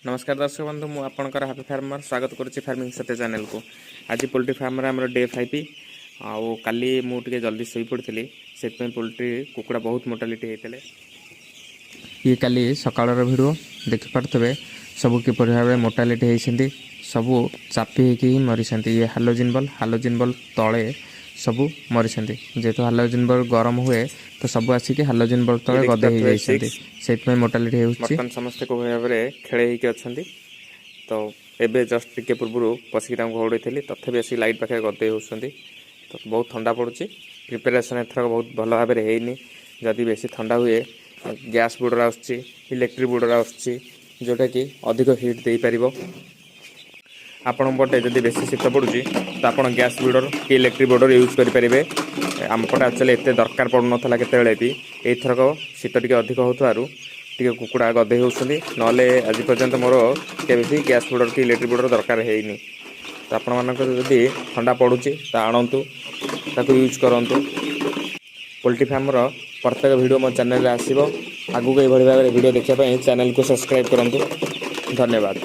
नमस्कार दर्शक बंधु मु आपणकर हापी फार्मर स्वागत करुच्ची फार्मिंग सत्य चैनल को। आज पोल्ट्री फार्म आम डे 5 आउ काली मुझे जल्दी शोई पड़ी से पोल्ट्री कुकुड़ा बहुत मोर्टालिटी होते ये काली सकाल भिडियो देखिपे सबू किपर भाव मोर्टालिटी होती सबू चापी ही मरी ये हालोजिन बल तले सबू मरी जेहेतु हालोजिन बल गरम हुए तो सबू आसिक हालोजिन बल तले गदे से मोर्टालिटी होती समस्त को भाव में खेले अच्छा तो एबे जस्ट टिके पूर्व पशिक घोड़े थी तथापि आसिक लाइट पाखे गदे होती तो बहुत ठंडा पड़ुची प्रिपेरेसन एथर बहुत भल भाव में होनी जदि बेसी ठंडा हुए गैस बोर्डर आसुच्ची इलेक्ट्रिक बोर्डर आसुच्ची जोटा कि अधिक हिट दे पार आपण पटे जब बेसी शीत पड़ुची तो आप गैस बोर्डर कि इलेक्ट्रिक बोर्डर यूज करेंगे आम पटे एक्चुअली एत दरकार पड़ूना केतले भी एथरक शीत टी अधिक होथारु टी कुकुड़ा गदे होती ना आज पर्यंत मोर के गैस बोर्डर कि इलेक्ट्रिक बोर्डर दरकार है तो आपण मानक जदि ठंडा पड़ुची तो आणतु ताकू यूज करंतु। पोल्ट्री फार्मर प्रत्येक वीडियो मो चैनल आसो आगू भाव वीडियो देखापी चैनल को सब्सक्राइब करंतु। धन्यवाद।